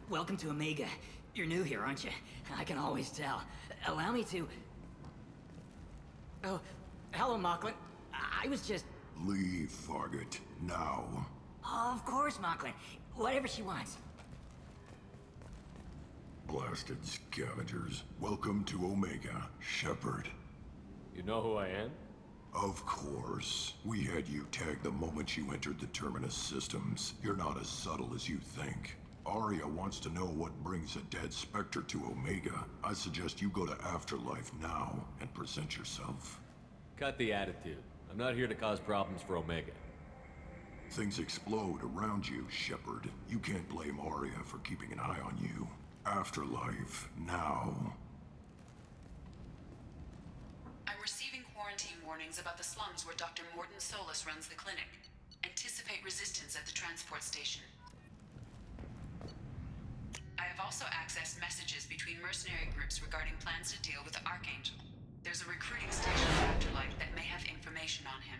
Welcome to Omega. You're new here, aren't you? I can always tell. Allow me to... Oh, hello, Mocklin. I was just... Leave, Fargate. Now. Of course, Mocklin. Whatever she wants. Blasted scavengers. Welcome to Omega, Shepard. You know who I am? Of course. We had you tagged the moment you entered the Terminus systems. You're not as subtle as you think. Arya wants to know what brings a dead Spectre to Omega. I suggest you go to Afterlife now and present yourself. Cut the attitude. I'm not here to cause problems for Omega. Things explode around you, Shepard. You can't blame Arya for keeping an eye on you. Afterlife, now. I'm receiving quarantine warnings about the slums where Dr. Morton Solus runs the clinic. Anticipate resistance at the transport station. I have also accessed messages between mercenary groups regarding plans to deal with the Archangel. There's a recruiting station at Afterlife that may have information on him.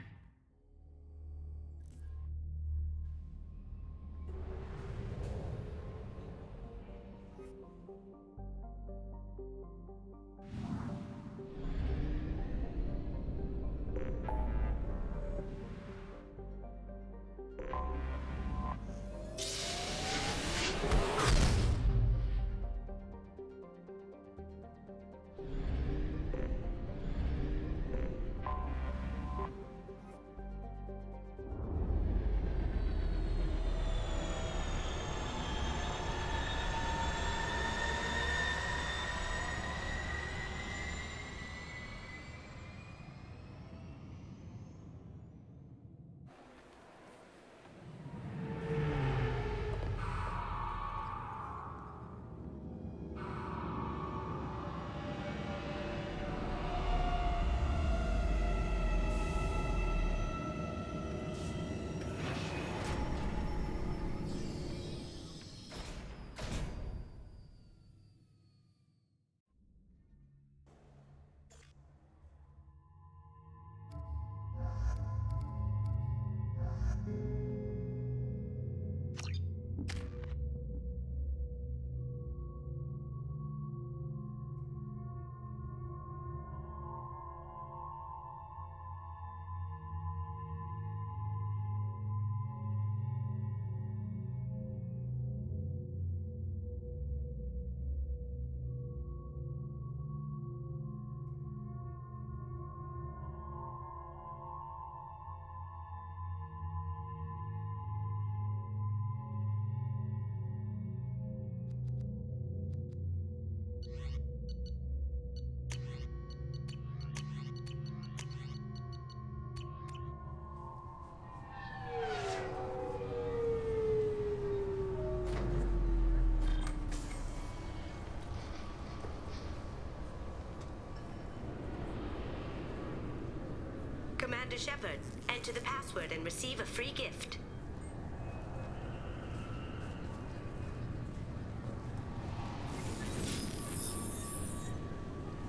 Commander Shepard, enter the password and receive a free gift.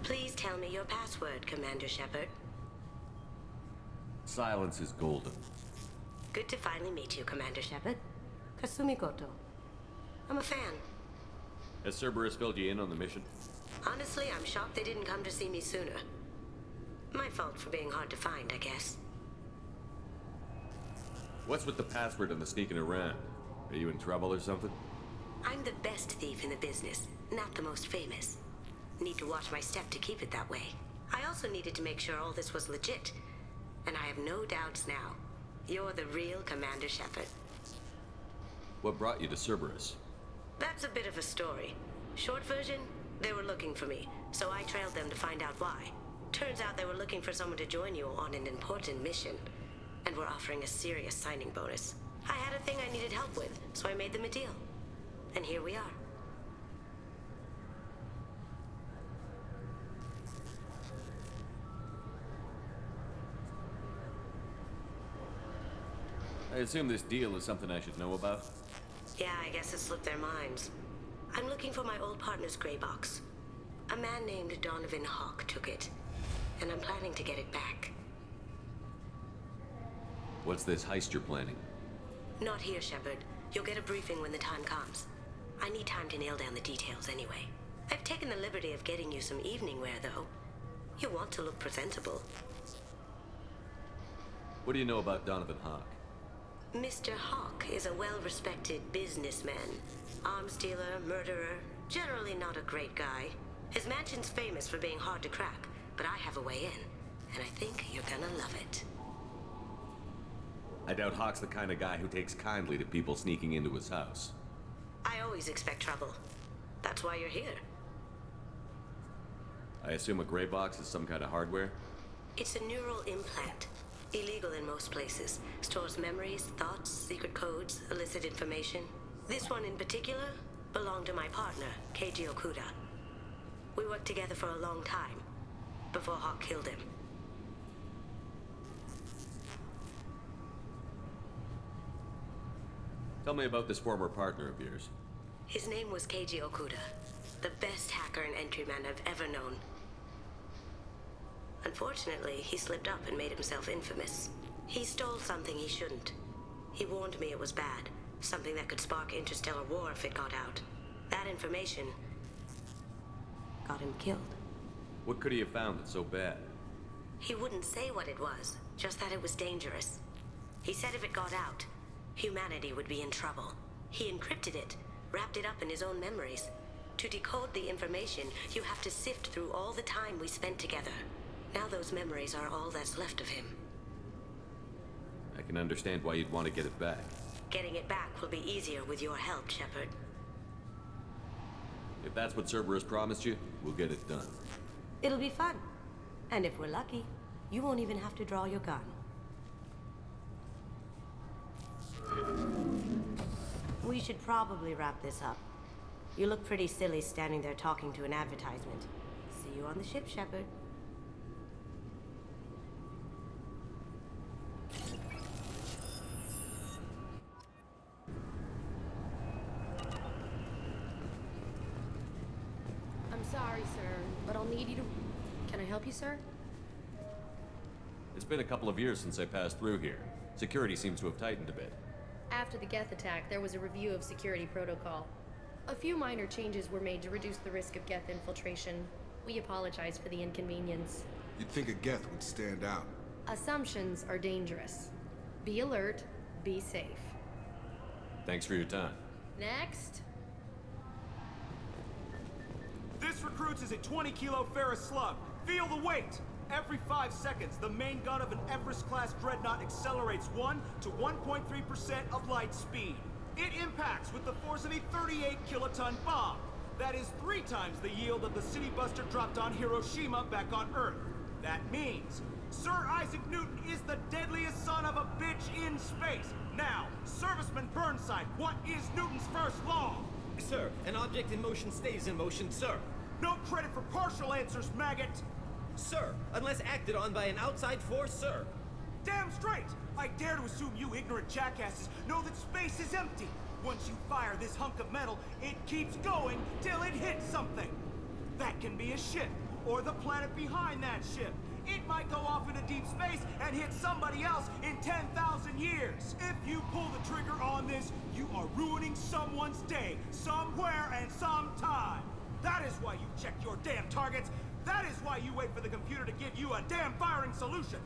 Please tell me your password, Commander Shepard. Silence is golden. Good to finally meet you, Commander Shepard. Kasumi Goto. I'm a fan. Has Cerberus filled you in on the mission? Honestly, I'm shocked they didn't come to see me sooner. My fault for being hard to find, I guess. What's with the password and the sneaking around? Are you in trouble or something? I'm the best thief in the business, not the most famous. Need to watch my step to keep it that way. I also needed to make sure all this was legit. And I have no doubts now. You're the real Commander Shepard. What brought you to Cerberus? That's a bit of a story. Short version, they were looking for me, so I trailed them to find out why. Turns out they were looking for someone to join you on an important mission, and were offering a serious signing bonus. I had a thing I needed help with, so I made them a deal. And here we are. I assume this deal is something I should know about? Yeah, I guess it slipped their minds. I'm looking for my old partner's gray box. A man named Donovan Hawk took it, and I'm planning to get it back. What's this heist you're planning? Not here, Shepard. You'll get a briefing when the time comes. I need time to nail down the details anyway. I've taken the liberty of getting you some evening wear, though. You want to look presentable. What do you know about Donovan Hawk? Mr. Hawk is a well-respected businessman. Arms dealer, murderer, generally not a great guy. His mansion's famous for being hard to crack, but I have a way in, and I think you're gonna love it. I doubt Hawk's the kind of guy who takes kindly to people sneaking into his house. I always expect trouble. That's why you're here. I assume a gray box is some kind of hardware? It's a neural implant. Illegal in most places. Stores memories, thoughts, secret codes, illicit information. This one in particular belonged to my partner, Keiji Okuda. We worked together for a long time, before Hawk killed him. Tell me about this former partner of yours. His name was Keiji Okuda, the best hacker and entryman I've ever known. Unfortunately, he slipped up and made himself infamous. He stole something he shouldn't. He warned me it was bad, something that could spark interstellar war if it got out. That information got him killed. What could he have found that's so bad? He wouldn't say what it was, just that it was dangerous. He said if it got out, humanity would be in trouble. He encrypted it, wrapped it up in his own memories. To decode the information, you have to sift through all the time we spent together. Now those memories are all that's left of him. I can understand why you'd want to get it back. Getting it back will be easier with your help, Shepard. If that's what Cerberus promised you, we'll get it done. It'll be fun. And if we're lucky, you won't even have to draw your gun. We should probably wrap this up. You look pretty silly standing there talking to an advertisement. See you on the ship, Shepard. I'm sorry, sir, but I'll need you to... Can I help you, sir? It's been a couple of years since I passed through here. Security seems to have tightened a bit. After the Geth attack, there was a review of security protocol. A few minor changes were made to reduce the risk of Geth infiltration. We apologize for the inconvenience. You'd think a Geth would stand out. Assumptions are dangerous. Be alert, be safe. Thanks for your time. Next. This recruits is a 20-kilo ferrous slug. Feel the weight! Every 5 seconds, the main gun of an Everest-class dreadnought accelerates 1 to 1.3% of light speed. It impacts with the force of a 38-kiloton bomb. That is 3 times the yield of the city buster dropped on Hiroshima back on Earth. That means Sir Isaac Newton is the deadliest son of a bitch in space. Now, Serviceman Burnside, what is Newton's first law? Sir, an object in motion stays in motion, sir. No credit for partial answers, maggot! Sir, unless acted on by an outside force, sir. Damn straight! I dare to assume you ignorant jackasses know that space is empty. Once you fire this hunk of metal, it keeps going till it hits something. That can be a ship, or the planet behind that ship. It might go off into deep space and hit somebody else in 10,000 years. If you pull the trigger on this, you are ruining someone's day, somewhere and sometime. That is why you check your damn targets. That is why you wait for the computer to give you a damn firing solution.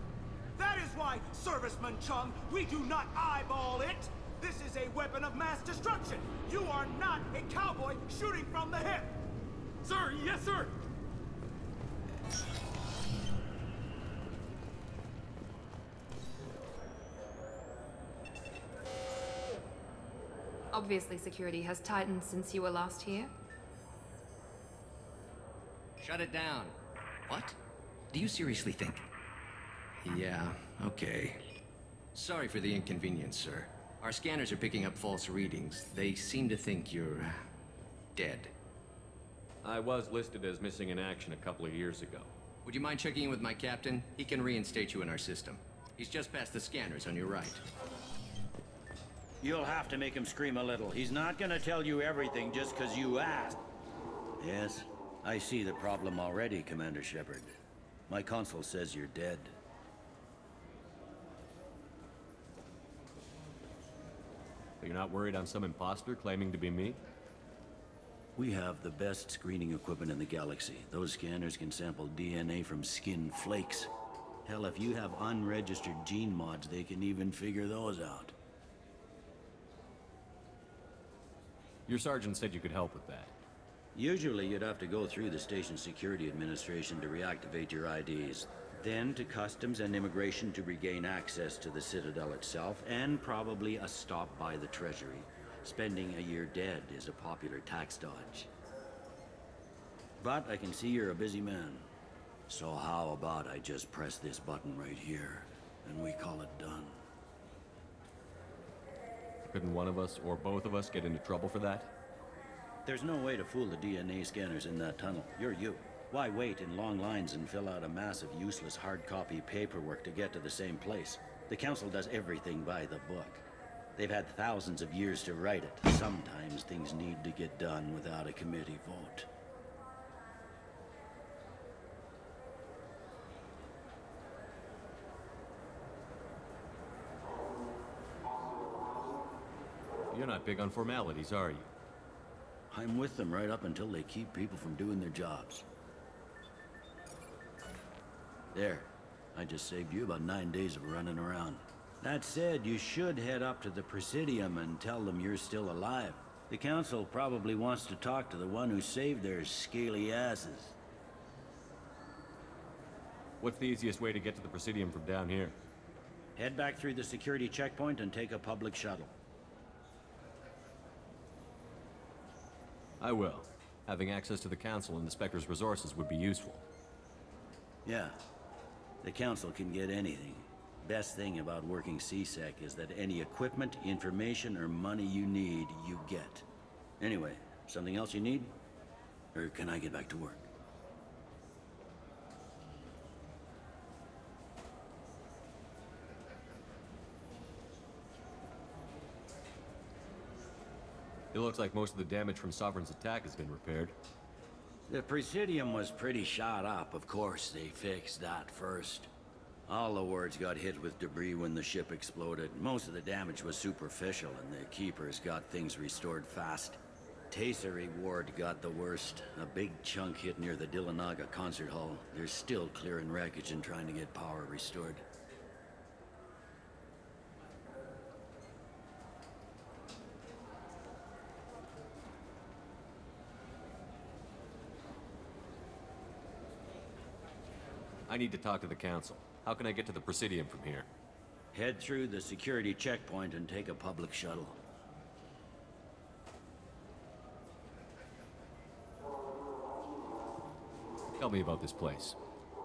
That is why, Serviceman Chung, we do not eyeball it. This is a weapon of mass destruction. You are not a cowboy shooting from the hip. Sir, yes, sir. Obviously, security has tightened since you were last here. Shut it down. What? Do you seriously think? Yeah, okay. Sorry for the inconvenience, sir. Our scanners are picking up false readings. They seem to think you're... dead. I was listed as missing in action a couple of years ago. Would you mind checking in with my captain? He can reinstate you in our system. He's just past the scanners on your right. You'll have to make him scream a little. He's not gonna tell you everything just because you asked. Yes, I see the problem already, Commander Shepard. My console says you're dead. You're not worried I'm some imposter claiming to be me? We have the best screening equipment in the galaxy. Those scanners can sample DNA from skin flakes. Hell, if you have unregistered gene mods, they can even figure those out. Your sergeant said you could help with that. Usually, you'd have to go through the station security administration to reactivate your IDs. Then to Customs and Immigration to regain access to the Citadel itself, and probably a stop by the Treasury. Spending a year dead is a popular tax dodge. But I can see you're a busy man. So how about I just press this button right here, and we call it done? Couldn't one of us, or both of us, get into trouble for that? There's no way to fool the DNA scanners in that tunnel. You're you. Why wait in long lines and fill out a massive useless hard copy paperwork to get to the same place? The Council does everything by the book. They've had thousands of years to write it. Sometimes things need to get done without a committee vote. You're not big on formalities, are you? I'm with them right up until they keep people from doing their jobs. There. I just saved you about 9 days of running around. That said, you should head up to the Presidium and tell them you're still alive. The Council probably wants to talk to the one who saved their scaly asses. What's the easiest way to get to the Presidium from down here? Head back through the security checkpoint and take a public shuttle. I will. Having access to the Council and the Spectre's resources would be useful. Yeah. The Council can get anything. Best thing about working CSEC is that any equipment, information, or money you need, you get. Anyway, something else you need? Or can I get back to work? It looks like most of the damage from Sovereign's attack has been repaired. The Presidium was pretty shot up. Of course, they fixed that first. All the wards got hit with debris when the ship exploded. Most of the damage was superficial, and the Keepers got things restored fast. Tasery Ward got the worst. A big chunk hit near the Dillanaga concert hall. They're still clearing wreckage and trying to get power restored. I need to talk to the Council. How can I get to the Presidium from here? Head through the security checkpoint and take a public shuttle. Tell me about this place.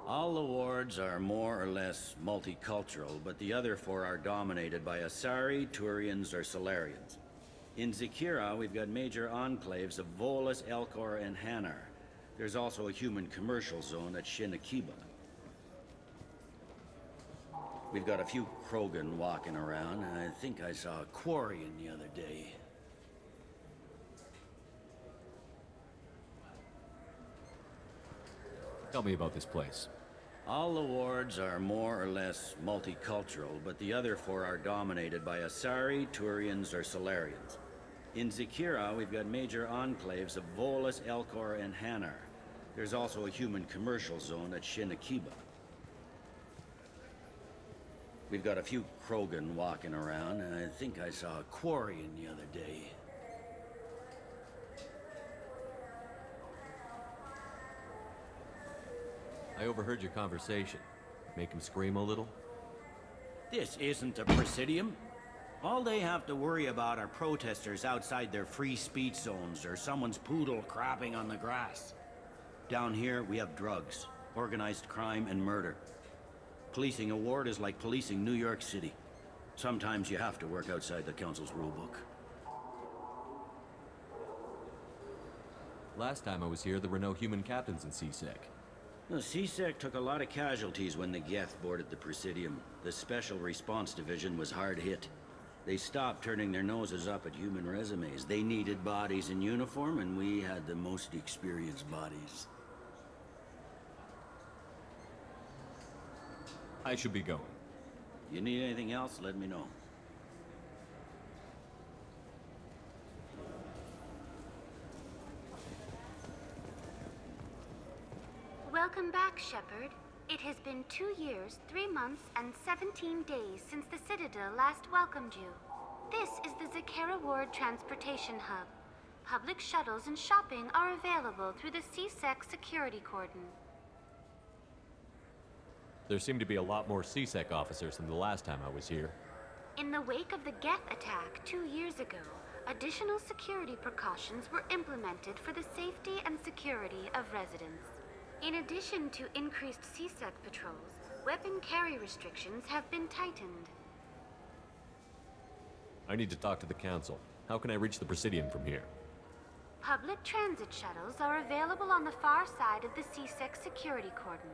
All the wards are more or less multicultural, but the other four are dominated by Asari, Turians, or Solarians. In Zakira, we've got major enclaves of Volus, Elcor, and Hanar. There's also a human commercial zone at Shinakiba. We've got a few Krogan walking around, and I think I saw a Quarian the other day. Tell me about this place. All the wards are more or less multicultural, but the other four are dominated by Asari, Turians, or Solarians. In Zakira, we've got major enclaves of Volus, Elcor, and Hanar. There's also a human commercial zone at Shinakiba. We've got a few Krogan walking around, and I think I saw a Quarian the other day. I overheard your conversation. Make him scream a little? This isn't a Presidium. All they have to worry about are protesters outside their free speech zones or someone's poodle crapping on the grass. Down here, we have drugs, organized crime, and murder. Policing a ward is like policing New York City. Sometimes you have to work outside the Council's rulebook. Last time I was here, there were no human captains in CSEC. The CSEC took a lot of casualties when the Geth boarded the Presidium. The Special Response Division was hard hit. They stopped turning their noses up at human resumes. They needed bodies in uniform, and we had the most experienced bodies. I should be going. You need anything else, let me know. Welcome back, Shepard. It has been 2 years, 3 months, and 17 days since the Citadel last welcomed you. This is the Zakera Ward Transportation Hub. Public shuttles and shopping are available through the CSEC security cordon. There seem to be a lot more CSEC officers than the last time I was here. In the wake of the Geth attack 2 years ago, additional security precautions were implemented for the safety and security of residents. In addition to increased CSEC patrols, weapon carry restrictions have been tightened. I need to talk to the Council. How can I reach the Presidium from here? Public transit shuttles are available on the far side of the CSEC security cordon.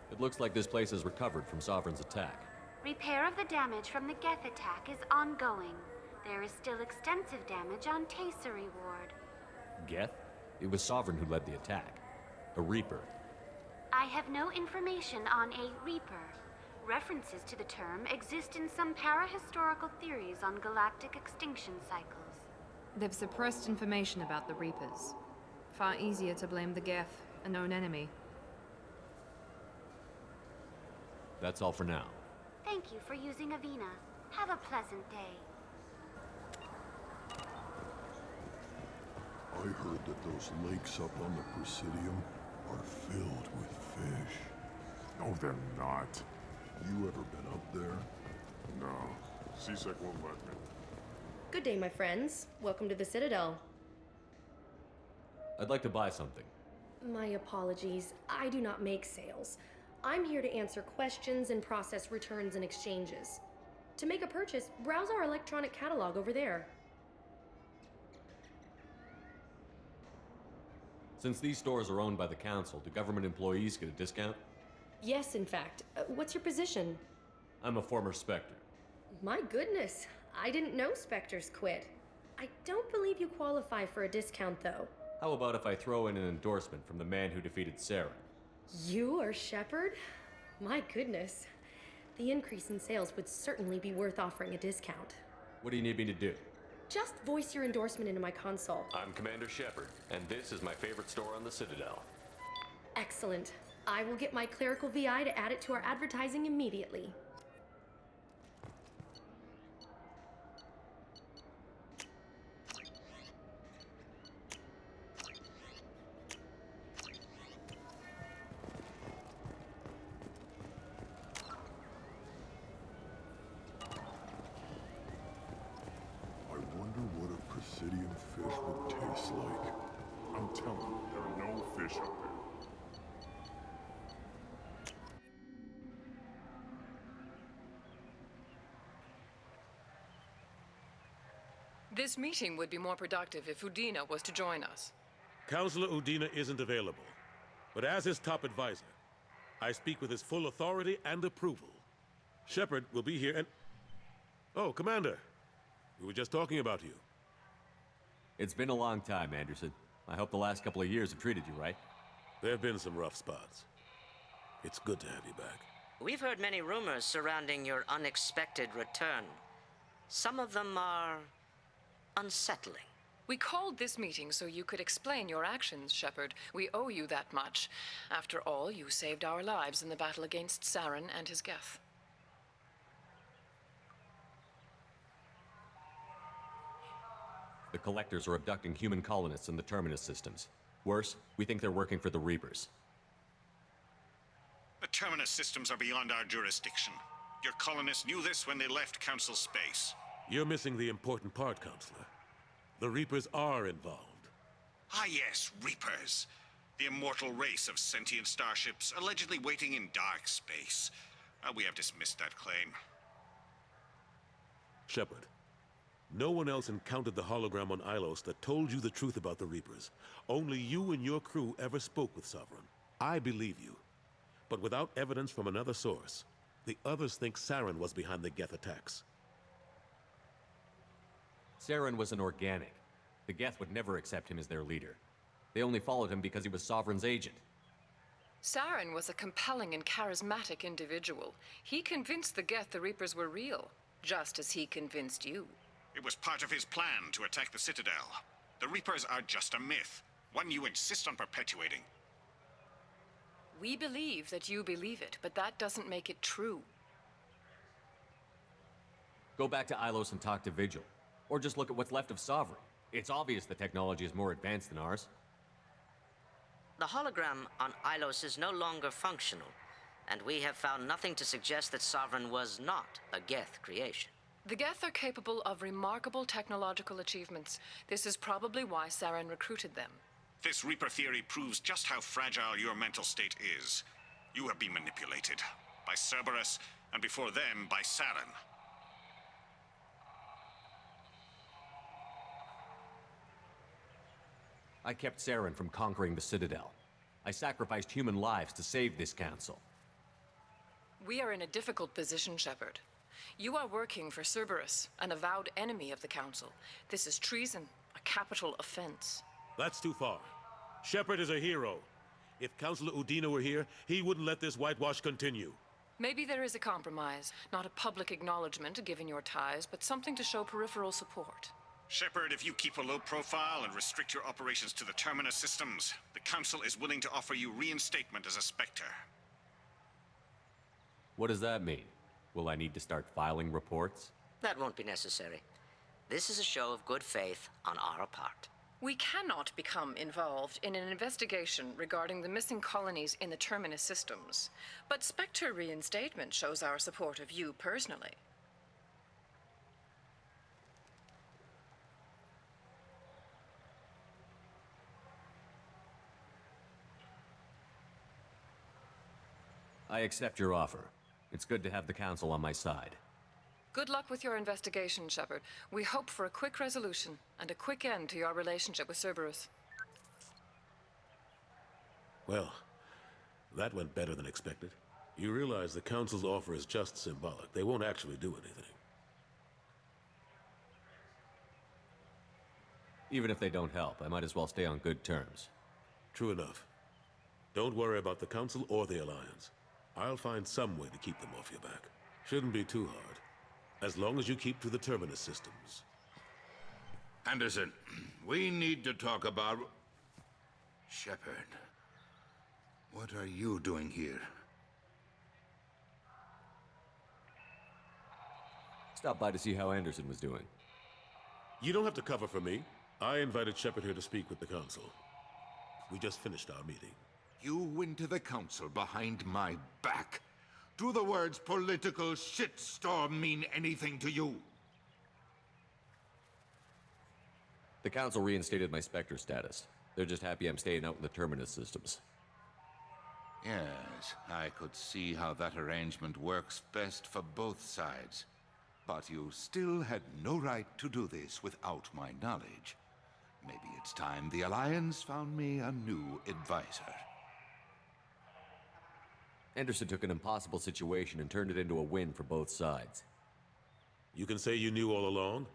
It looks like this place has recovered from Sovereign's attack. Repair of the damage from the Geth attack is ongoing. There is still extensive damage on Tasery Ward. Geth? It was Sovereign who led the attack. A Reaper. I have no information on a Reaper. References to the term exist in some parahistorical theories on galactic extinction cycles. They've suppressed information about the Reapers. Far easier to blame the Geth, a known enemy. That's all for now. Thank you for using Avina. Have a pleasant day. I heard that those lakes up on the Presidium are filled with fish. No, they're not. You ever been up there? No. CSEC won't let me. Good day, my friends. Welcome to the Citadel. I'd like to buy something. My apologies. I do not make sales. I'm here to answer questions and process returns and exchanges. To make a purchase, browse our electronic catalog over there. Since these stores are owned by the Council, do government employees get a discount? Yes, in fact. What's your position? I'm a former Spectre. My goodness. I didn't know Spectres quit. I don't believe you qualify for a discount, though. How about if I throw in an endorsement from the man who defeated Saren? You are Shepard? My goodness. The increase in sales would certainly be worth offering a discount. What do you need me to do? Just voice your endorsement into my console. I'm Commander Shepard, and this is my favorite store on the Citadel. Excellent. I will get my clerical VI to add it to our advertising immediately. Presidium fish would taste like. I'm telling you, there are no fish up there. This meeting would be more productive if Udina was to join us. Counselor Udina isn't available, but as his top advisor, I speak with his full authority and approval. Shepard will be here and... Oh, Commander, we were just talking about you. It's been a long time, Anderson. I hope the last couple of years have treated you right. There have been some rough spots. It's good to have you back. We've heard many rumors surrounding your unexpected return. Some of them are unsettling. We called this meeting so you could explain your actions, Shepard. We owe you that much. After all, you saved our lives in the battle against Saren and his Geth. The Collectors are abducting human colonists in the Terminus systems. Worse, we think they're working for the Reapers. The Terminus systems are beyond our jurisdiction. Your colonists knew this when they left Council space. You're missing the important part, Counselor. The Reapers are involved. Ah yes, Reapers. The immortal race of sentient starships allegedly waiting in dark space. We have dismissed that claim. Shepard, no one else encountered the hologram on Ilos that told you the truth about the Reapers. Only you and your crew ever spoke with Sovereign. I believe you. But without evidence from another source, the others think Saren was behind the Geth attacks. Saren was an organic. The Geth would never accept him as their leader. They only followed him because he was Sovereign's agent. Saren was a compelling and charismatic individual. He convinced the Geth the Reapers were real, just as he convinced you. It was part of his plan to attack the Citadel. The Reapers are just a myth, one you insist on perpetuating. We believe that you believe it, but that doesn't make it true. Go back to Ilos and talk to Vigil. Or just look at what's left of Sovereign. It's obvious the technology is more advanced than ours. The hologram on Ilos is no longer functional, and we have found nothing to suggest that Sovereign was not a Geth creation. The Geth are capable of remarkable technological achievements. This is probably why Saren recruited them. This Reaper theory proves just how fragile your mental state is. You have been manipulated. By Cerberus, and before them, by Saren. I kept Saren from conquering the Citadel. I sacrificed human lives to save this council. We are in a difficult position, Shepard. You are working for Cerberus, an avowed enemy of the Council. This is treason, a capital offense. That's too far. Shepard is a hero. If Councilor Udina were here, he wouldn't let this whitewash continue. Maybe there is a compromise. Not a public acknowledgement given your ties, but something to show peripheral support. Shepard, if you keep a low profile and restrict your operations to the Terminus systems, the Council is willing to offer you reinstatement as a Spectre. What does that mean? Will I need to start filing reports? That won't be necessary. This is a show of good faith on our part. We cannot become involved in an investigation regarding the missing colonies in the Terminus systems, but Spectre reinstatement shows our support of you personally. I accept your offer. It's good to have the Council on my side. Good luck with your investigation, Shepard. We hope for a quick resolution and a quick end to your relationship with Cerberus. Well, that went better than expected. You realize the Council's offer is just symbolic. They won't actually do anything. Even if they don't help, I might as well stay on good terms. True enough. Don't worry about the Council or the Alliance. I'll find some way to keep them off your back. Shouldn't be too hard. As long as you keep to the Terminus systems. Anderson, we need to talk about... Shepard. What are you doing here? Stop by to see how Anderson was doing. You don't have to cover for me. I invited Shepard here to speak with the Council. We just finished our meeting. You went to the Council behind my back. Do the words political shitstorm mean anything to you? The Council reinstated my Spectre status. They're just happy I'm staying out in the Terminus systems. Yes, I could see how that arrangement works best for both sides. But you still had no right to do this without my knowledge. Maybe it's time the Alliance found me a new advisor. Anderson took an impossible situation and turned it into a win for both sides. You can say you knew all along,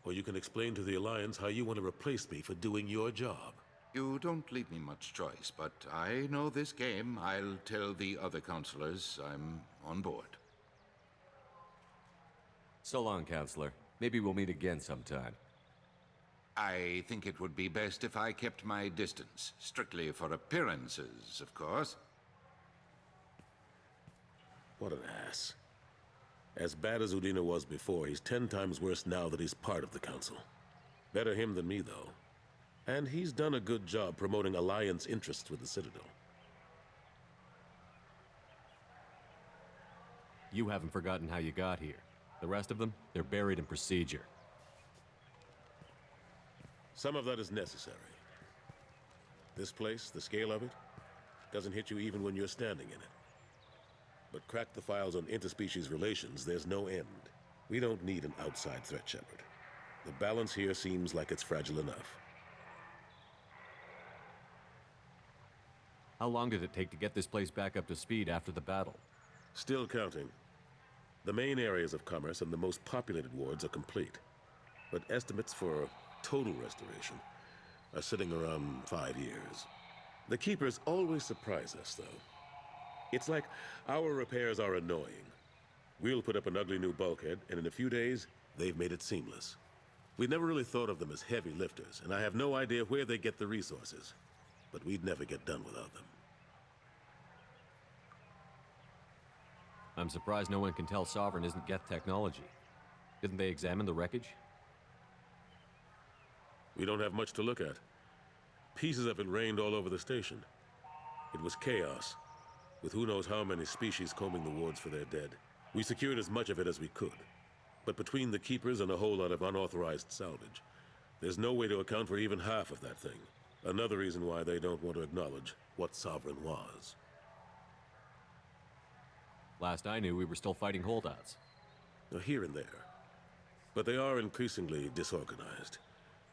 or you can explain to the Alliance how you want to replace me for doing your job. You don't leave me much choice, but I know this game. I'll tell the other counselors I'm on board. So long, Counselor. Maybe we'll meet again sometime. I think it would be best if I kept my distance. Strictly for appearances, of course. What an ass. As bad as Udina was before, he's 10 times worse now that he's part of the Council. Better him than me, though. And he's done a good job promoting Alliance interests with the Citadel. You haven't forgotten how you got here. The rest of them, they're buried in procedure. Some of that is necessary. This place, the scale of it, doesn't hit you even when you're standing in it. But crack the files on interspecies relations, there's no end. We don't need an outside threat, Shepard. The balance here seems like it's fragile enough. How long did it take to get this place back up to speed after the battle? Still counting. The main areas of commerce and the most populated wards are complete. But estimates for total restoration are sitting around 5 years. The Keepers always surprise us, though. It's like our repairs are annoying. We'll put up an ugly new bulkhead, and in a few days, they've made it seamless. We never really thought of them as heavy lifters, and I have no idea where they get the resources. But we'd never get done without them. I'm surprised no one can tell Sovereign isn't Geth technology. Didn't they examine the wreckage? We don't have much to look at. Pieces of it rained all over the station. It was chaos, with who knows how many species combing the wards for their dead. We secured as much of it as we could. But between the Keepers and a whole lot of unauthorized salvage, there's no way to account for even half of that thing. Another reason why they don't want to acknowledge what Sovereign was. Last I knew, we were still fighting holdouts. Now, here and there. But they are increasingly disorganized.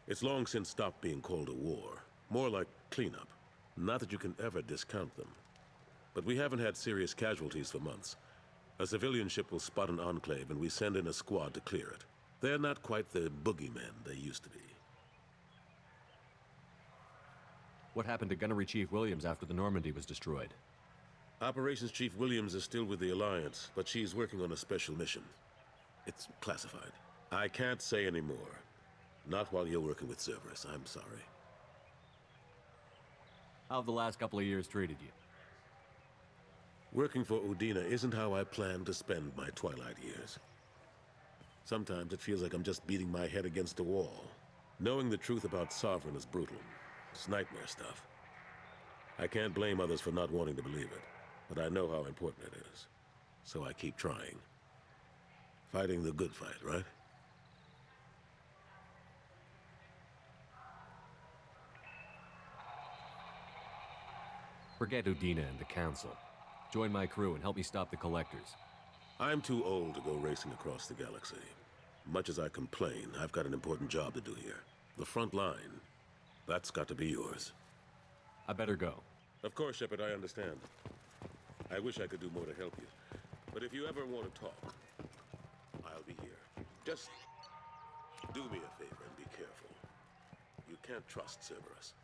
It's long since stopped being called a war. More like cleanup. Not that you can ever discount them. But we haven't had serious casualties for months. A civilian ship will spot an enclave and we send in a squad to clear it. They're not quite the boogeymen they used to be. What happened to Gunnery Chief Williams after the Normandy was destroyed? Operations Chief Williams is still with the Alliance, but she's working on a special mission. It's classified. I can't say any more. Not while you're working with Cerberus, I'm sorry. How have the last couple of years treated you? Working for Udina isn't how I plan to spend my twilight years. Sometimes it feels like I'm just beating my head against a wall. Knowing the truth about Sovereign is brutal. It's nightmare stuff. I can't blame others for not wanting to believe it, but I know how important it is. So I keep trying. Fighting the good fight, right? Forget Udina and the Council. Join my crew and help me stop the Collectors. I'm too old to go racing across the galaxy. Much as I complain, I've got an important job to do here. The front line. That's got to be yours. I better go. Of course, Shepard, I understand. I wish I could do more to help you. But if you ever want to talk, I'll be here. Just do me a favor and be careful. You can't trust Cerberus.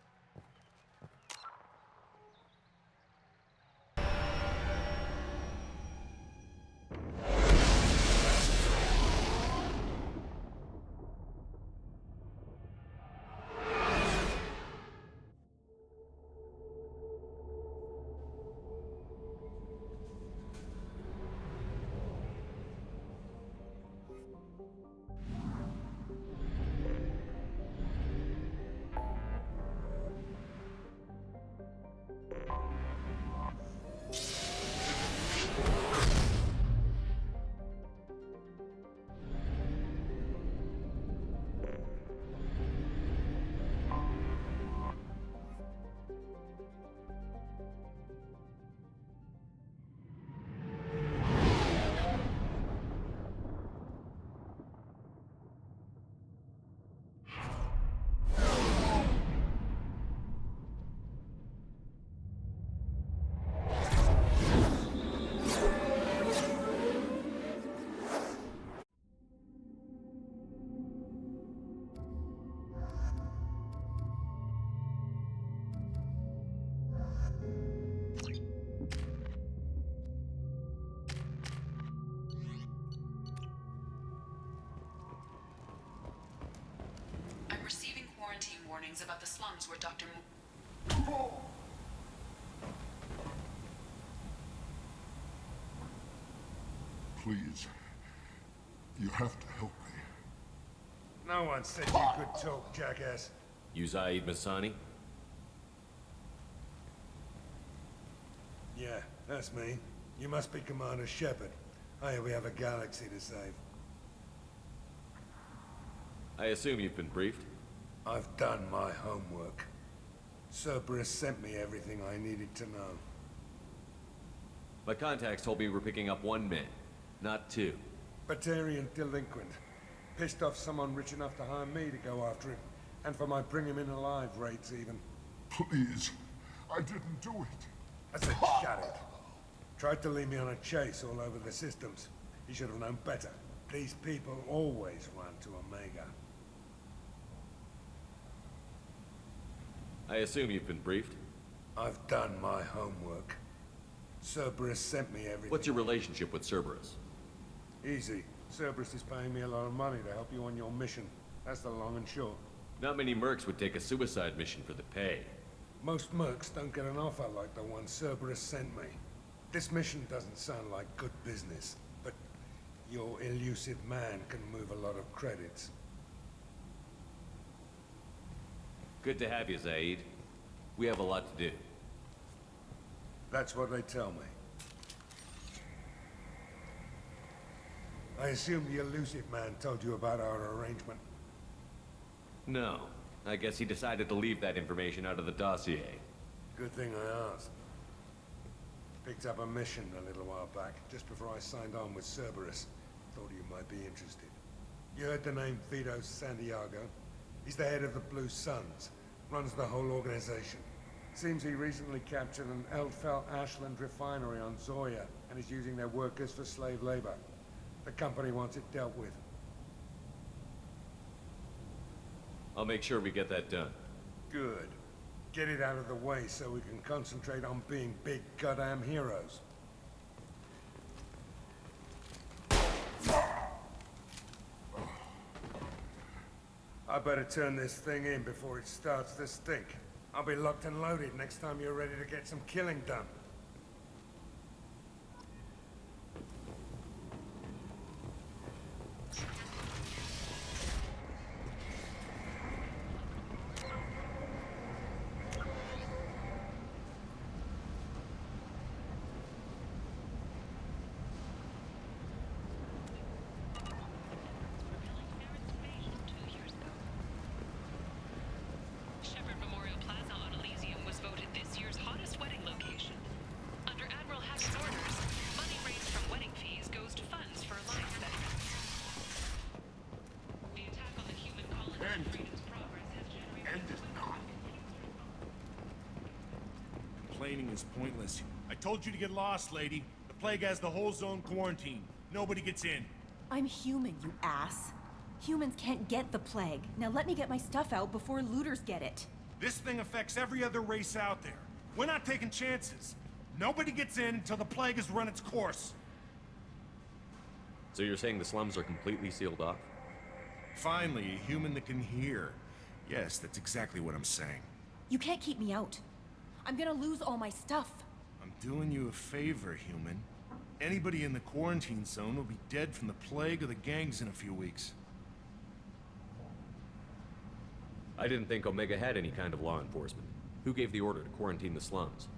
I'm receiving quarantine warnings about the slums where Dr. Please. You have to help me. No one said you could talk, jackass. You Zaid Masani? Yeah, that's me. You must be Commander Shepard. I hear we have a galaxy to save. I assume you've been briefed? I've done my homework. Cerberus sent me everything I needed to know. My contacts told me we were picking up one man, not two. Batarian delinquent. Pissed off someone rich enough to hire me to go after him. And for my bring him in alive rates even. Please. I didn't do it. I said shut it. Tried to lead me on a chase all over the systems. He should have known better. These people always run to Omega. I assume you've been briefed? I've done my homework. Cerberus sent me everything. What's your relationship with Cerberus? Easy. Cerberus is paying me a lot of money to help you on your mission. That's the long and short. Not many mercs would take a suicide mission for the pay. Most mercs don't get an offer like the one Cerberus sent me. This mission doesn't sound like good business, but your elusive man can move a lot of credits. Good to have you, Zaid. We have a lot to do. That's what they tell me. I assume the elusive man told you about our arrangement. No. I guess he decided to leave that information out of the dossier. Good thing I asked. Picked up a mission a little while back, just before I signed on with Cerberus. Thought you might be interested. You heard the name Vito Santiago? He's the head of the Blue Suns. Runs the whole organization. Seems he recently captured an Eldfell Ashland refinery on Zoya and is using their workers for slave labor. The company wants it dealt with. I'll make sure we get that done. Good. Get it out of the way so we can concentrate on being big goddamn heroes. I better turn this thing in before it starts to stink. I'll be locked and loaded next time you're ready to get some killing done. Complaining is pointless. I told you to get lost, lady. The plague has the whole zone quarantined. Nobody gets in. I'm human, you ass. Humans can't get the plague. Now let me get my stuff out before looters get it. This thing affects every other race out there. We're not taking chances. Nobody gets in until the plague has run its course. So you're saying the slums are completely sealed off? Finally, a human that can hear. Yes, that's exactly what I'm saying. You can't keep me out. I'm gonna lose all my stuff. I'm doing you a favor, human. Anybody in the quarantine zone will be dead from the plague or the gangs in a few weeks. I didn't think Omega had any kind of law enforcement. Who gave the order to quarantine the slums?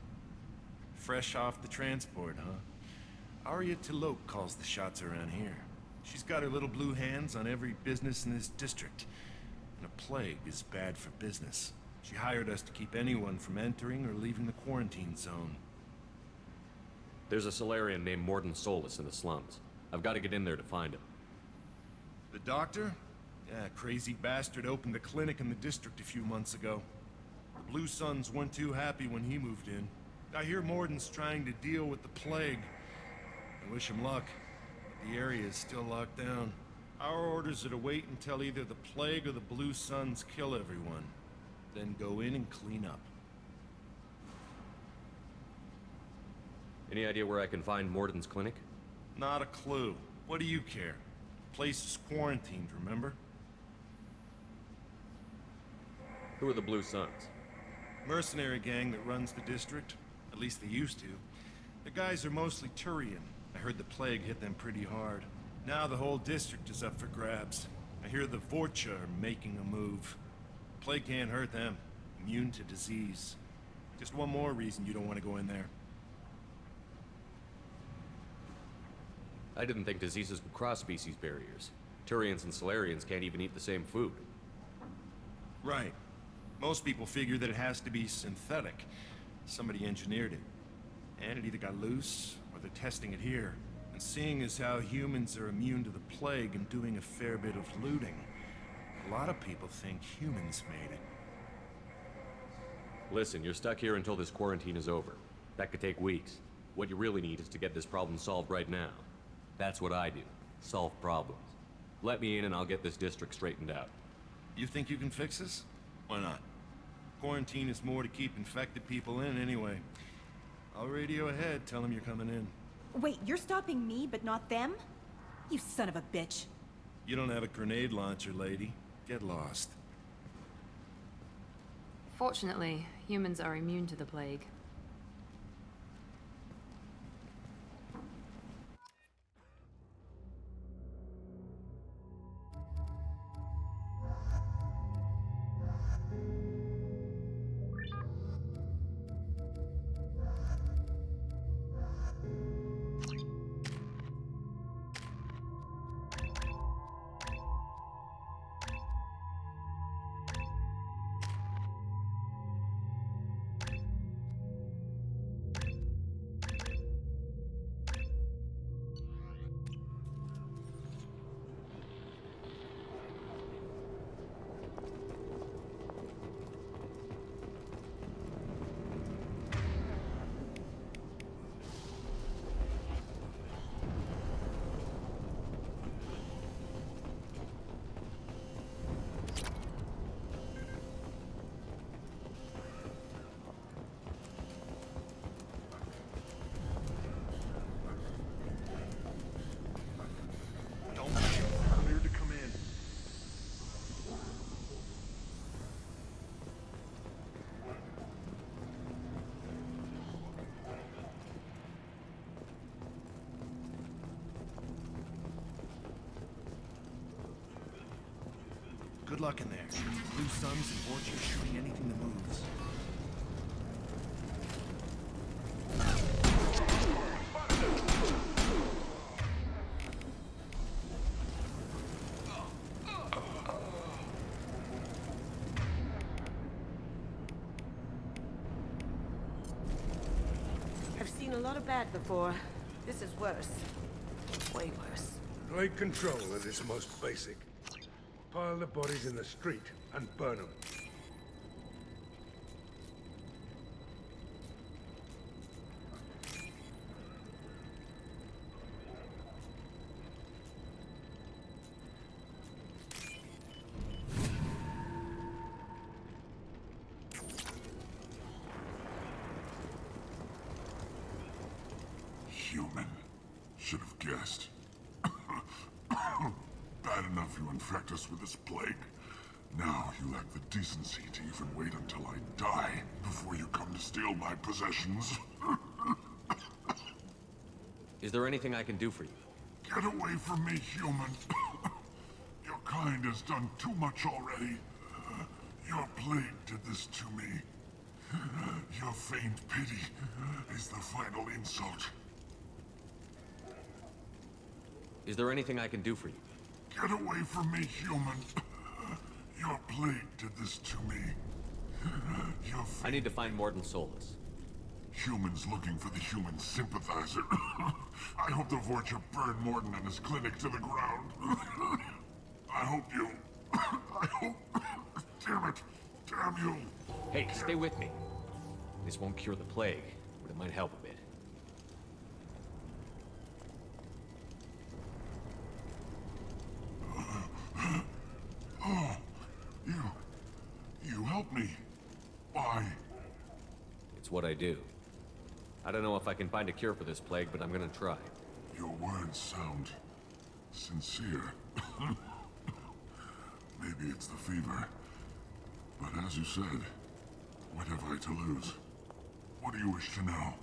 Fresh off the transport, huh? Arya Tilok calls the shots around here. She's got her little blue hands on every business in this district. And a plague is bad for business. She hired us to keep anyone from entering or leaving the quarantine zone. There's a Solarian named Morden Solus in the slums. I've got to get in there to find him. The doctor? Yeah, crazy bastard opened a clinic in the district a few months ago. The Blue Suns weren't too happy when he moved in. I hear Morden's trying to deal with the plague. I wish him luck. The area is still locked down. Our orders are to wait until either the plague or the Blue Suns kill everyone. Then go in and clean up. Any idea where I can find Morden's clinic? Not a clue. What do you care? The place is quarantined, remember? Who are the Blue Suns? Mercenary gang that runs the district. At least they used to. The guys are mostly Turian. I heard the plague hit them pretty hard. Now the whole district is up for grabs. I hear the Vorcha are making a move. Plague can't hurt them. Immune to disease. Just one more reason you don't want to go in there. I didn't think diseases could cross species barriers. Turians and Solarians can't even eat the same food. Right. Most people figure that it has to be synthetic. Somebody engineered it. And it either got loose, or they're testing it here. And seeing as how humans are immune to the plague and doing a fair bit of looting, a lot of people think humans made it. Listen, you're stuck here until this quarantine is over. That could take weeks. What you really need is to get this problem solved right now. That's what I do. Solve problems. Let me in and I'll get this district straightened out. You think you can fix this? Why not? Quarantine is more to keep infected people in anyway. I'll radio ahead, tell them you're coming in. Wait, you're stopping me, but not them? You son of a bitch. You don't have a grenade launcher, lady. Get lost. Fortunately, humans are immune to the plague. luck in there. Blue Suns and Vorcha shooting anything that moves. I've seen a lot of bad before. This is worse. Way worse. Plague control at its most basic. Pile the bodies in the street and burn them. Human. Should have guessed. Bad enough you infect us with this plague. Now you lack the decency to even wait until I die before you come to steal my possessions. Is there anything I can do for you? Get away from me, human. Your kind has done too much already. Your plague did this to me. Your feigned pity is the final insult. Is there anything I can do for you? Get away from me, human. Your plague did this to me. I need to find Morton Solus. Humans looking for the human sympathizer. I hope the Vorcha burn Morton and his clinic to the ground. I hope you... I hope... Damn it. Damn you. Hey, stay with me. This won't cure the plague, but it might help a bit. Oh, you helped me. Why? It's what I do. I don't know if I can find a cure for this plague, but I'm gonna try. Your words sound sincere. Maybe it's the fever. But as you said, what have I to lose? What do you wish to know?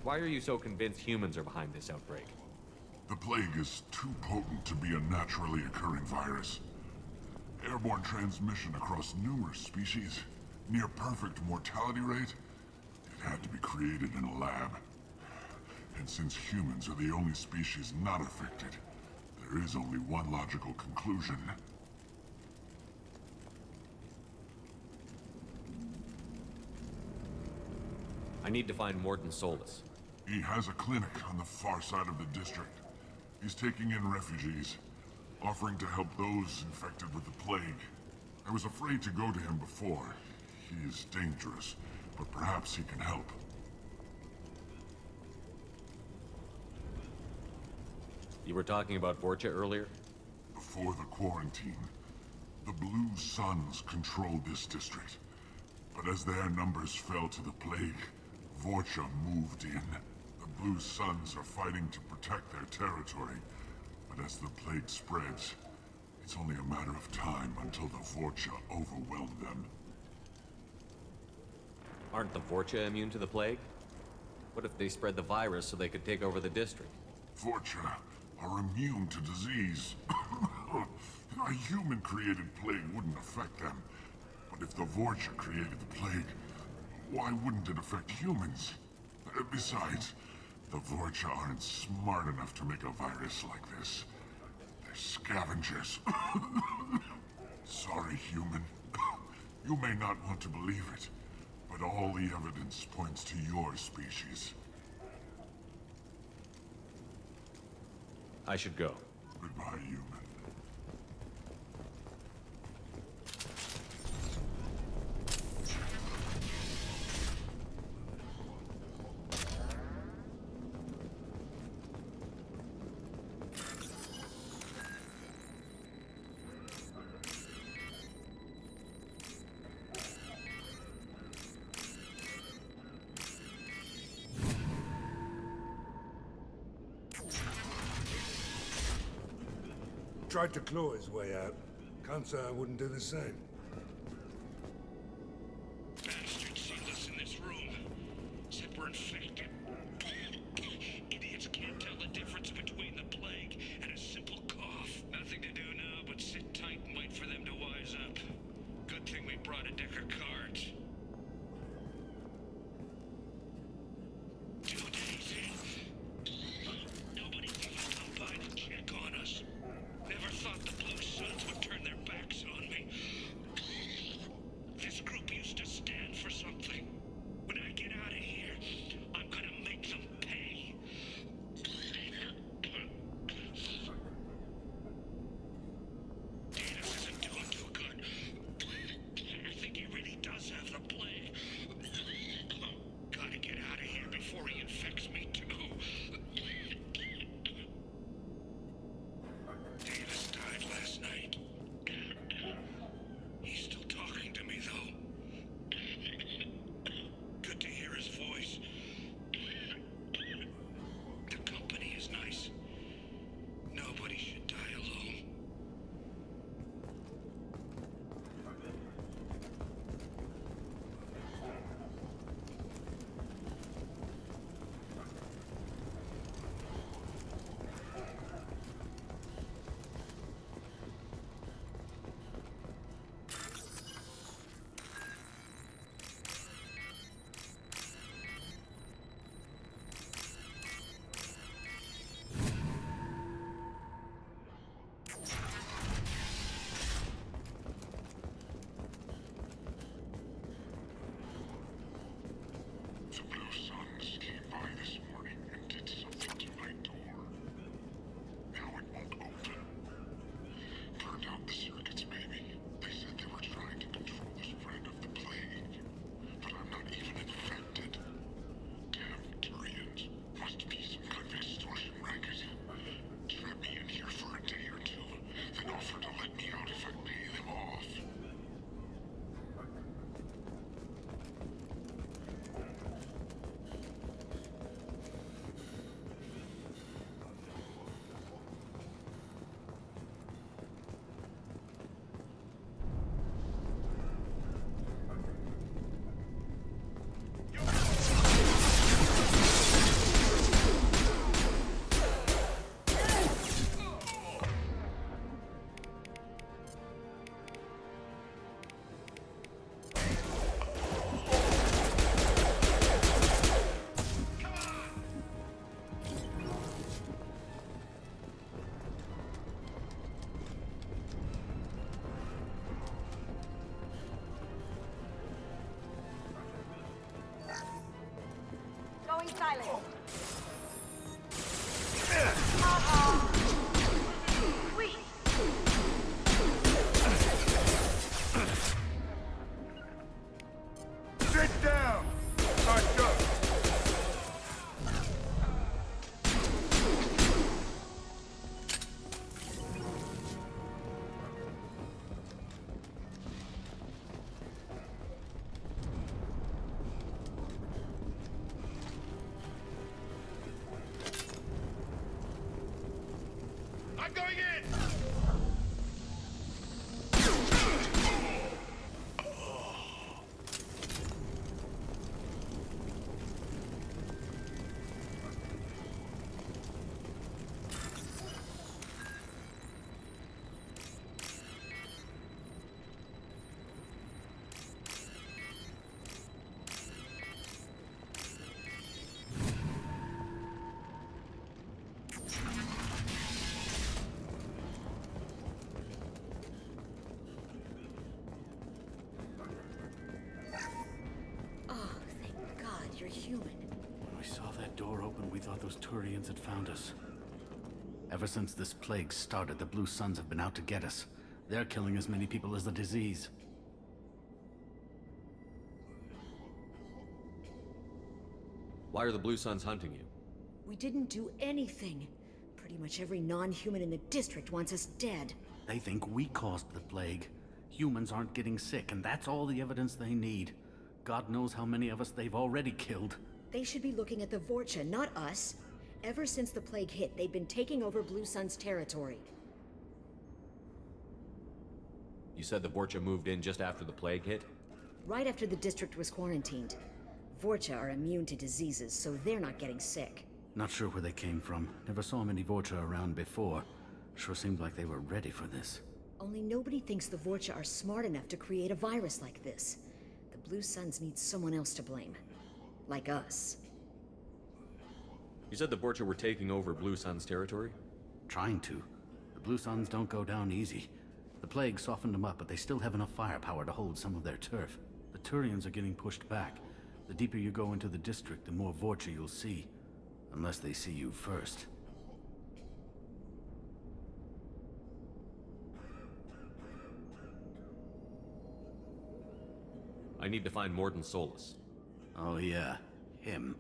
Why are you so convinced humans are behind this outbreak? The plague is too potent to be a naturally occurring virus. Airborne transmission across numerous species, near perfect mortality rate. It had to be created in a lab. And since humans are the only species not affected, there is only one logical conclusion. I need to find Morton Solus. He has a clinic on the far side of the district. He's taking in refugees, offering to help those infected with the plague. I was afraid to go to him before. He is dangerous, but perhaps he can help. You were talking about Vorcha earlier? Before the quarantine, the Blue Suns controlled this district. But as their numbers fell to the plague, Vorcha moved in. The Blue Suns are fighting to protect their territory. But as the plague spreads, it's only a matter of time until the Vorcha overwhelm them. Aren't the Vorcha immune to the plague? What if they spread the virus so they could take over the district? Vorcha are immune to disease. A human-created plague wouldn't affect them. But if the Vorcha created the plague, why wouldn't it affect humans? Besides, the Vorcha aren't smart enough to make a virus like this. They're scavengers. Sorry, human. You may not want to believe it, but all the evidence points to your species. I should go. Goodbye, human. Tried to claw his way out. Can't say I wouldn't do the same. silence. Sweet. Sit down! Let's go! I'm going in! Oh, thank God you're human. When we saw that door open, we thought those Turians had found us. Ever since this plague started, the Blue Suns have been out to get us. They're killing as many people as the disease. Why are the Blue Suns hunting you? We didn't do anything. Pretty much every non-human in the district wants us dead. They think we caused the plague. Humans aren't getting sick, and that's all the evidence they need. God knows how many of us they've already killed. They should be looking at the Vorcha, not us. Ever since the plague hit, they've been taking over Blue Sun's territory. You said the Vorcha moved in just after the plague hit? Right after the district was quarantined. Vorcha are immune to diseases, so they're not getting sick. Not sure where they came from. Never saw many Vorcha around before. Sure seemed like they were ready for this. Only nobody thinks the Vorcha are smart enough to create a virus like this. The Blue Suns need someone else to blame. Like us. You said the Vorcha were taking over Blue Sun's territory? Trying to. The Blue Suns don't go down easy. The plague softened them up, but they still have enough firepower to hold some of their turf. The Turians are getting pushed back. The deeper you go into the district, the more Vorcha you'll see. Unless they see you first. I need to find Morden Solus. Oh yeah, him.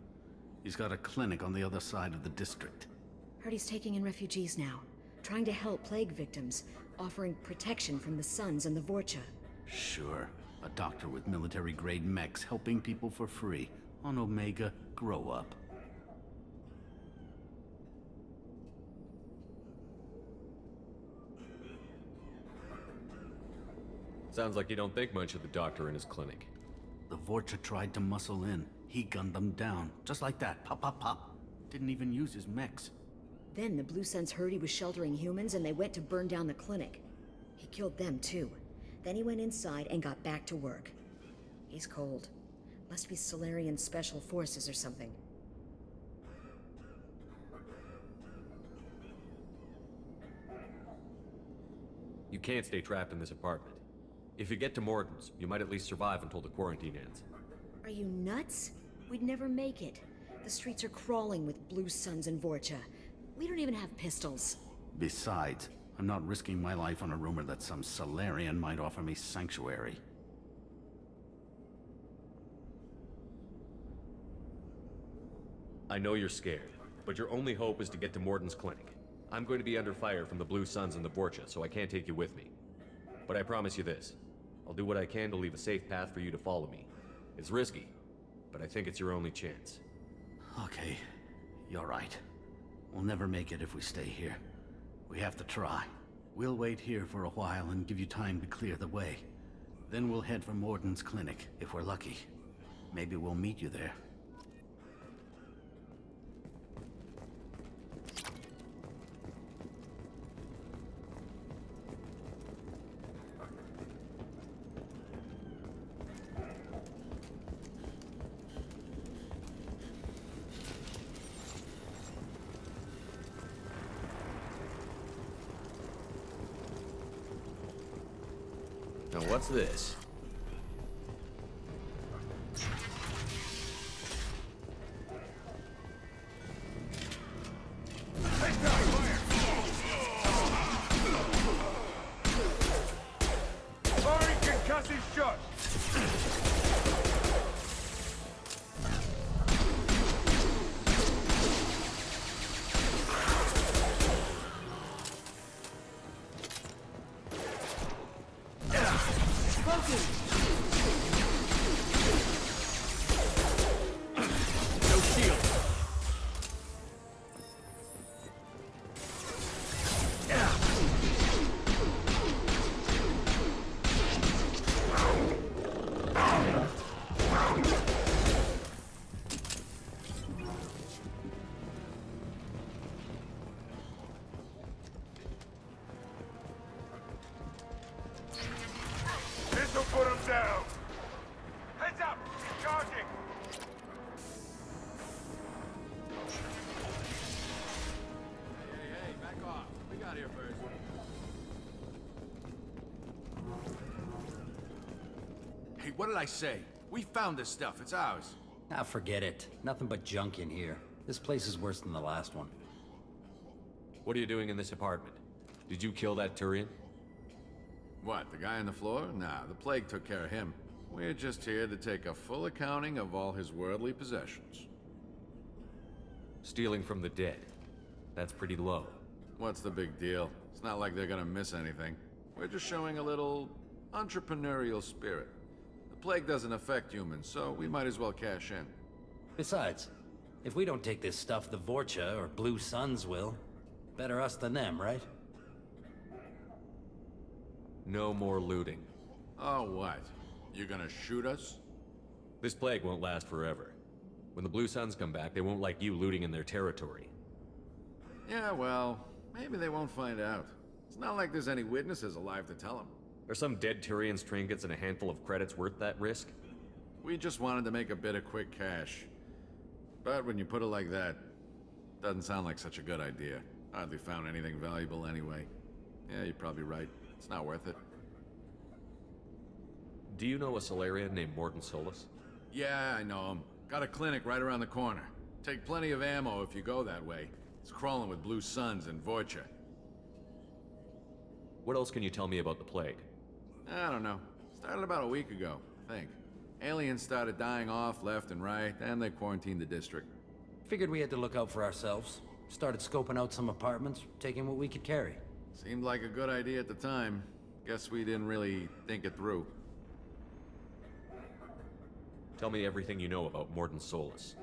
He's got a clinic on the other side of the district. Heard he's taking in refugees now. Trying to help plague victims. Offering protection from the Suns and the Vorcha. Sure. A doctor with military-grade mechs helping people for free. On Omega, grow up. Sounds like you don't think much of the doctor in his clinic. The Vorcha tried to muscle in. He gunned them down. Just like that. Pop, pop, pop. Didn't even use his mechs. Then the Blue Suns heard he was sheltering humans and they went to burn down the clinic. He killed them too. Then he went inside and got back to work. He's cold. Must be Solarian Special Forces or something. You can't stay trapped in this apartment. If you get to Morden's, you might at least survive until the quarantine ends. Are you nuts? We'd never make it. The streets are crawling with Blue Suns and Vorcha. We don't even have pistols. Besides, I'm not risking my life on a rumor that some Solarian might offer me sanctuary. I know you're scared, but your only hope is to get to Morden's clinic. I'm going to be under fire from the Blue Suns and the Vorcha, so I can't take you with me. But I promise you this. I'll do what I can to leave a safe path for you to follow me. It's risky, but I think it's your only chance. Okay, you're right. We'll never make it if we stay here. We have to try. We'll wait here for a while and give you time to clear the way. Then we'll head for Morden's clinic, if we're lucky. Maybe we'll meet you there. Now what's this? Loki, what did I say? We found this stuff. It's ours. Ah, forget it. Nothing but junk in here. This place is worse than the last one. What are you doing in this apartment? Did you kill that Turian? What, the guy on the floor? Nah, the plague took care of him. We're just here to take a full accounting of all his worldly possessions. Stealing from the dead. That's pretty low. What's the big deal? It's not like they're gonna miss anything. We're just showing a little entrepreneurial spirit. The plague doesn't affect humans, so we might as well cash in. Besides, if we don't take this stuff, the Vorcha or Blue Suns will. Better us than them, right? No more looting. Oh, what? You gonna shoot us? This plague won't last forever. When the Blue Suns come back, they won't like you looting in their territory. Yeah, well, maybe they won't find out. It's not like there's any witnesses alive to tell them. Are some dead Tyrians' trinkets and a handful of credits worth that risk? We just wanted to make a bit of quick cash. But when you put it like that, doesn't sound like such a good idea. Hardly found anything valuable anyway. Yeah, you're probably right. It's not worth it. Do you know a Solarian named Morton Solus? Yeah, I know him. Got a clinic right around the corner. Take plenty of ammo if you go that way. It's crawling with Blue Suns and Vorcha. What else can you tell me about the plague? I don't know. Started about a week ago, I think. Aliens started dying off left and right, and they quarantined the district. Figured we had to look out for ourselves. Started scoping out some apartments, taking what we could carry. Seemed like a good idea at the time. Guess we didn't really think it through. Tell me everything you know about Morton Solus.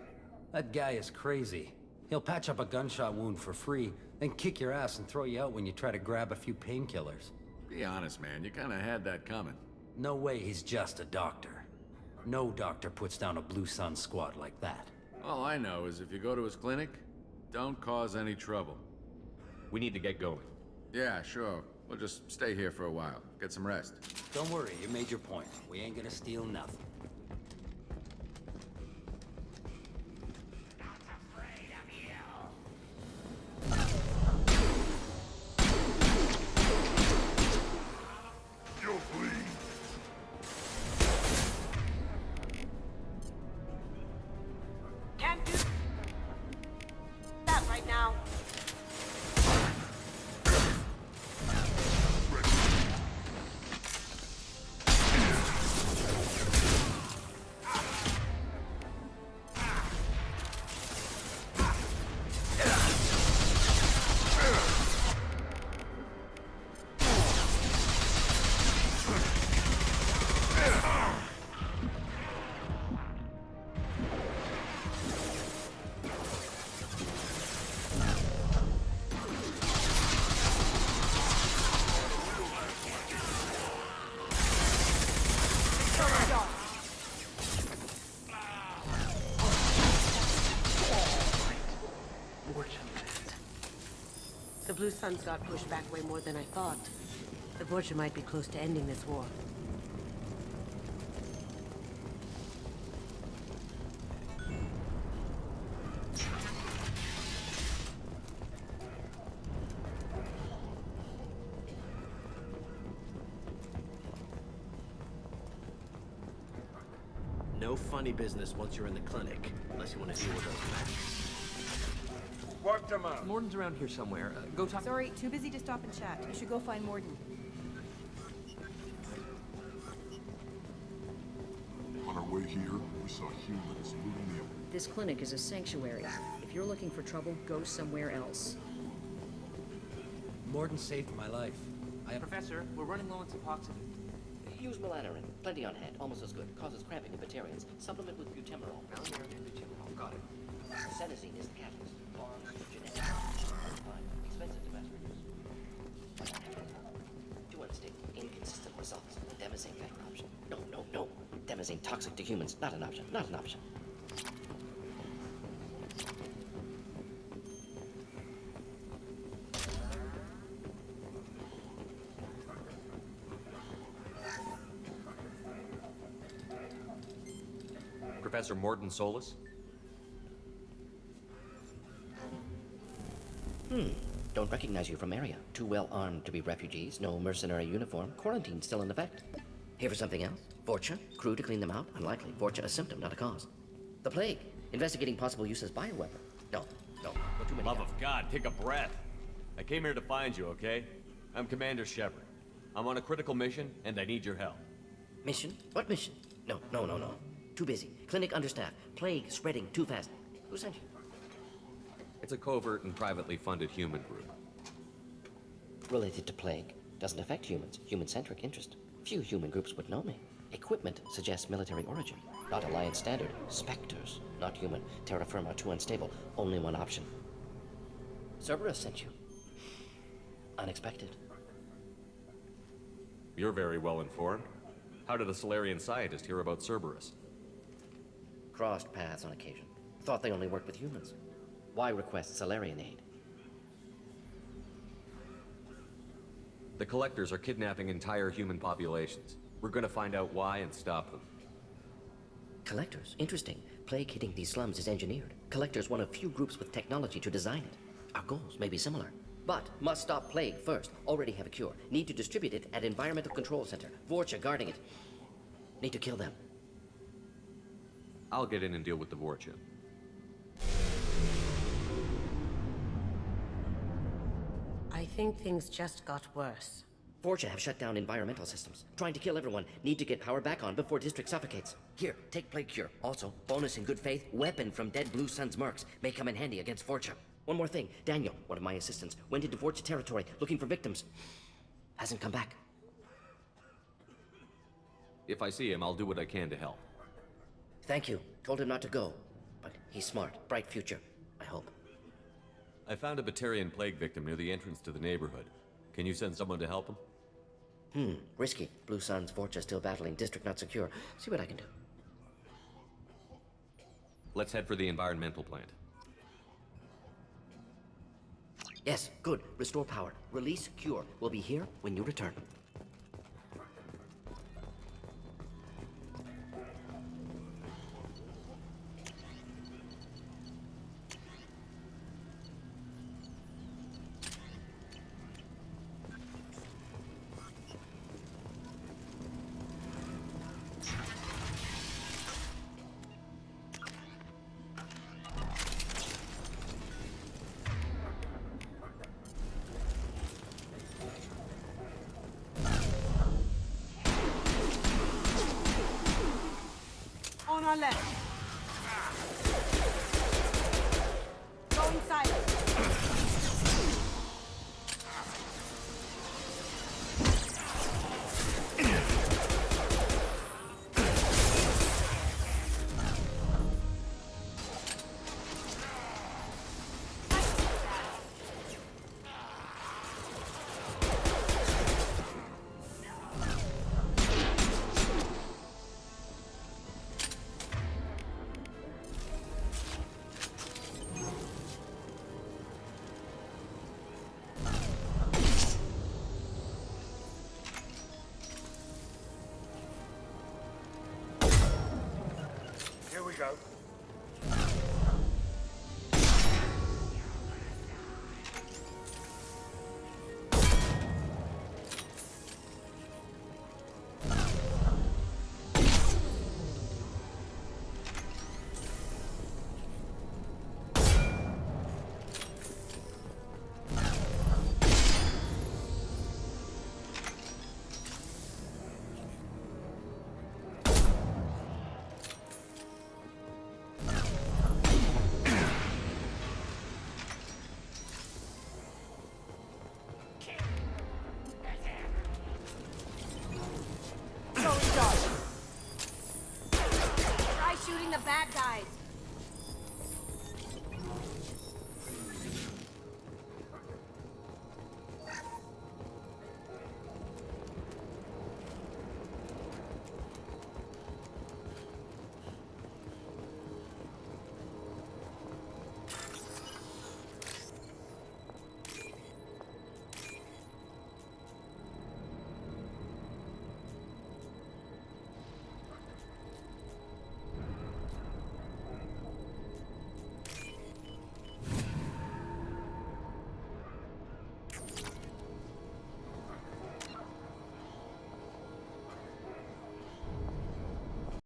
That guy is crazy. He'll patch up a gunshot wound for free, then kick your ass and throw you out when you try to grab a few painkillers. Be honest, man. You kinda had that coming. No way he's just a doctor. No doctor puts down a Blue Sun squad like that. All I know is if you go to his clinic, don't cause any trouble. We need to get going. Yeah, sure. We'll just stay here for a while. Get some rest. Don't worry, you made your point. We ain't gonna steal nothing. Can't do that right now. The Blue Suns got pushed back way more than I thought. The Vorcha might be close to ending this war. No funny business once you're in the clinic, unless you want to deal with those masks. Worked him out. Morton's around here somewhere. Go talk. Sorry, too busy to stop and chat. You should go find Morton. On our way here, we saw humans looting the... This clinic is a sanctuary. If you're looking for trouble, go somewhere else. Morton saved my life. Professor, we're running low on Suboxone. Use melatonin. Plenty on hand. Almost as good. Causes cramping in Batarians. Supplement with butemerol. Malarian and butemerol. Got it. Adenosine is the catalyst. Bonds to genetic. Fine. Expensive to mass produce. To unstable. Inconsistent results. Demazine back option. No. Demazine toxic to humans. Not an option. Not an option. Professor Morton Solus? Don't recognize you from area. Too well armed to be refugees. No mercenary uniform. Quarantine still in effect. Here for something else? Vorcha? Crew to clean them out? Unlikely. Vorcha a symptom, not a cause. The plague. Investigating possible use as bioweapon. No. Not too many Love guys. of God, take a breath. I came here to find you, okay? I'm Commander Shepard. I'm on a critical mission, and I need your help. Mission? What mission? No. Too busy. Clinic understaffed. Plague spreading too fast. Who sent you? It's a covert and privately funded human group. Related to plague. Doesn't affect humans. Human-centric interest. Few human groups would know me. Equipment suggests military origin. Not Alliance standard. Spectres. Not human. Terra firma too unstable. Only one option. Cerberus sent you. Unexpected. You're very well informed. How did a Solarian scientist hear about Cerberus? Crossed paths on occasion. Thought they only worked with humans. Why request Solarian aid? The Collectors are kidnapping entire human populations. We're gonna find out why and stop them. Collectors? Interesting. Plague hitting these slums is engineered. Collectors one of few groups with technology to design it. Our goals may be similar. But must stop plague first. Already have a cure. Need to distribute it at Environmental Control Center. Vorcha guarding it. Need to kill them. I'll get in and deal with the Vorcha. I think things just got worse. Vorcha have shut down environmental systems. Trying to kill everyone. Need to get power back on before district suffocates. Here, take plague cure. Also, bonus in good faith, weapon from dead Blue Sun's mercs. May come in handy against Vorcha. One more thing. Daniel, one of my assistants, went into Vorcha territory looking for victims. Hasn't come back. If I see him, I'll do what I can to help. Thank you. Told him not to go. But he's smart. Bright future. I hope. I found a Batarian plague victim near the entrance to the neighborhood. Can you send someone to help him? Risky. Blue Sun's Vorcha still battling. District not secure. See what I can do. Let's head for the environmental plant. Yes, good. Restore power. Release cure. We'll be here when you return. On our left. Go inside. Here we go. Try shooting the bad guys.